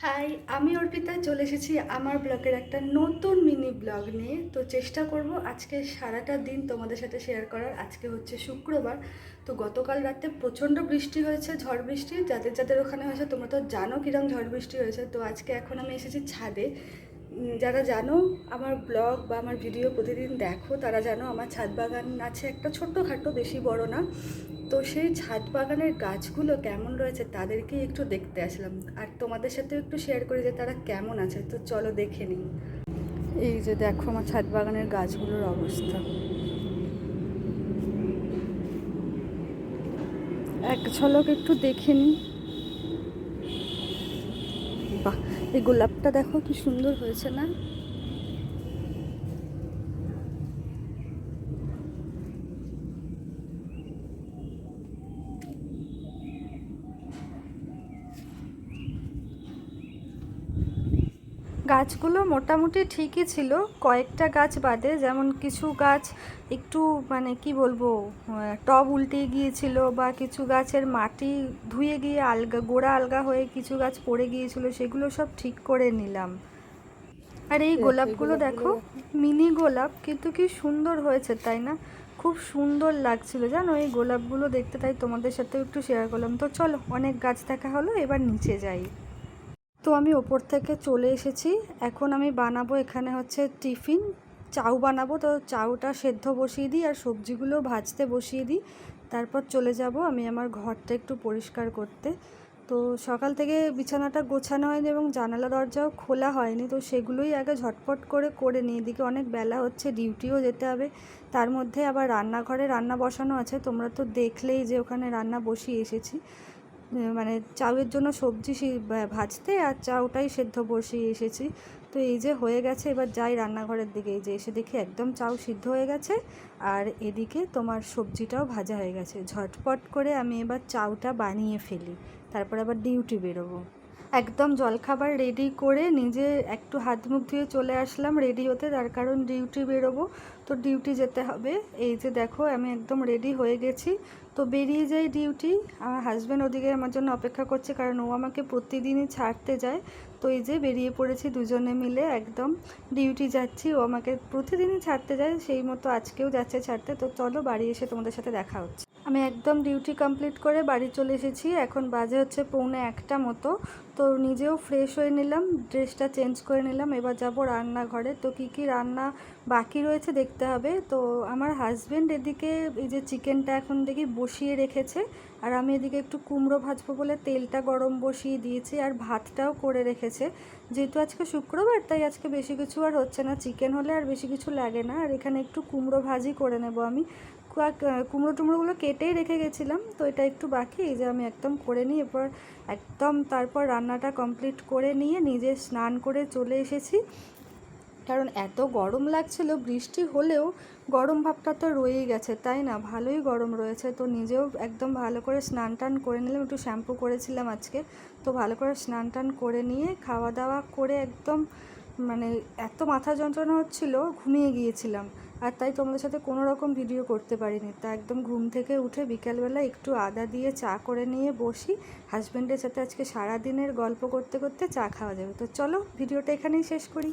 High, আমি অর্পিতা চলে এসেছি আমার ব্লগের একটা নতুন মিনি ব্লগ নিয়ে। তো চেষ্টা করব আজকে সারাটা দিন তোমাদের সাথে শেয়ার করার। আজকে হচ্ছে শুক্রবার। তো গতকাল রাতে প্রচণ্ড বৃষ্টি হয়েছে, ঝড় বৃষ্টি। যাদের যাদের ওখানে হয়েছে তোমরা তো জানো কিরম ঝড় বৃষ্টি হয়েছে। তো আজকে এখন আমি এসেছি ছাদে। যারা জানো আমার ব্লগ বা আমার ভিডিও প্রতিদিন দেখো তারা জানো আমার ছাদ বাগান আছে একটা ছোট্টখাটো, বেশি বড় না। তো সেই ছাদ বাগানের গাছগুলো কেমন রয়েছে তাদেরকেই একটু দেখতে আসলাম, আর তোমাদের সাথেও একটু শেয়ার করি যে তারা কেমন আছে। তো চলো দেখে নিই। এই যে দেখো আমার ছাদ বাগানের গাছগুলোর অবস্থা, এক ঝলক একটু দেখে নিই। বাহ, এই গোলাপটা দেখো কি সুন্দর হয়েছে না? গাছগুলো মোটামুটি ঠিকই ছিল, কয়েকটা গাছ বাদে। যেমন কিছু গাছ একটু মানে কি বলবো, টব উল্টে গিয়েছিল, বা কিছু গাছের মাটি ধুয়ে গিয়ে আলগা, গোড়া আলগা হয়ে কিছু গাছ পড়ে গিয়েছিল, সেগুলো সব ঠিক করে নিলাম। আর এই গোলাপগুলো দেখো, মিনি গোলাপ, কিন্তু কি সুন্দর হয়েছে তাই না? খুব সুন্দর লাগছিল জানো এই গোলাপগুলো দেখতে, তাই তোমাদের সাথেও একটু শেয়ার করলাম। তো চলো, অনেক গাছ দেখা হলো, এবার নিচে যাই। তো আমি ওপর থেকে চলে এসেছি। এখন আমি বানাবো এখানে হচ্ছে টিফিন, চাউ বানাবো। তো চাউটা সেদ্ধ বসিয়ে দিই আর সবজিগুলো ভাজতে বসিয়ে দিই। তারপর চলে যাব আমি আমার ঘরটা একটু পরিষ্কার করতে। তো সকাল থেকে বিছানাটা গোছানো হয়নি এবং জানালা দরজাও খোলা হয়নি, তো সেগুলোই আগে ঝটপট করে করে নিই। এদিকে অনেক বেলা হচ্ছে, ডিউটিও যেতে হবে। তার মধ্যে আবার রান্নাঘরে রান্না বসানো আছে, তোমরা তো দেখলেই যে ওখানে রান্না বসিয়ে এসেছি। মানে চাউয়ের জন্য সবজি ভাজতে, আর চাউটাই সেদ্ধ বসিয়ে এসেছি। তো এই যে হয়ে গেছে, এবার যাই রান্নাঘরের দিকে। এই যে এসে দেখি একদম চাউ সিদ্ধ হয়ে গেছে, আর এদিকে তোমার সবজিটাও ভাজা হয়ে গেছে। ঝটপট করে আমি এবার চাউটা বানিয়ে ফেলি, তারপর আবার ডিউটি বেরোবো। একদম জলখাবার রেডি করে নিজে একটু হাত মুখ ধুয়ে চলে আসলাম রেডি হতে, তার কারণ ডিউটি বেরোবো, তো ডিউটি যেতে হবে। এই যে দেখো আমি একদম রেডি হয়ে গেছি। তো বেরিয়ে যাই ডিউটি। আমার হাজব্যান্ড ওদিকে আমার জন্য অপেক্ষা করছে, কারণ ও আমাকে প্রতিদিনই ছাড়তে যায়। তো এই যে বেরিয়ে পড়েছি দুজনে মিলে, একদম ডিউটি যাচ্ছি। ও আমাকে প্রতিদিনই ছাড়তে যায়, সেই মতো আজকেও যাচ্ছে ছাড়তে। তো চলো বাড়ি এসে তোমাদের সাথে দেখা হচ্ছে। আমি একদম ডিউটি কমপ্লিট করে বাড়ি চলে এসেছি। এখন বাজে হচ্ছে 1:45 মতো। তো নিজেও ফ্রেশ হয়ে নিলাম, ড্রেসটা চেঞ্জ করে নিলাম। এবার যাব রান্নাঘরে। তো কি কি রান্না বাকি রয়েছে দেখতে হবে। তো আমার হাজব্যান্ড এদিকে এই যে চিকেনটা এখন দেখি বসিয়ে রেখেছে, আর আমি এদিকে একটু কুমড়ো ভাজবো বলে তেলটা গরম বসিয়ে দিয়েছি, আর ভাতটাও করে রেখেছে। যেহেতু আজকে শুক্রবার, তাই আজকে বেশি কিছু আর হচ্ছে না, চিকেন হলে আর বেশি কিছু লাগে না। আর এখানে একটু কুমড়ো ভাজি করে নেব আমি। কুমড়ো টুমড়োগুলো কেটেই রেখে গেছিলাম, তো এটা একটু বাকি। এই যে আমি একদম করে নিই এরপর একদম, তারপর রান্নাটা কমপ্লিট করে নিয়ে নিজে স্নান করে চলে এসেছি। কারণ এত গরম লাগছিল, বৃষ্টি হলেও গরম ভাবটা তো রয়েই গেছে তাই না, ভালোই গরম রয়েছে। তো নিজেও একদম ভালো করে স্নান টান করে নিলাম, একটু শ্যাম্পু করেছিলাম আজকে। তো ভালো করে স্নান টান করে নিয়ে খাওয়া দাওয়া করে একদম মানে এত মাথা যন্ত্রণা হচ্ছিল, ঘুমিয়ে গিয়েছিলাম। আর তাই তোমাদের সাথে কোনো রকম ভিডিও করতে পারিনি। তা একদম ঘুম থেকে উঠে বিকালবেলা একটু আদা দিয়ে চা করে নিয়ে বসি। হাজব্যান্ডের সাথে আজকে সারাদিনের গল্প করতে করতে চা খাওয়া যাবে। তো চলো ভিডিওটা এখানেই শেষ করি।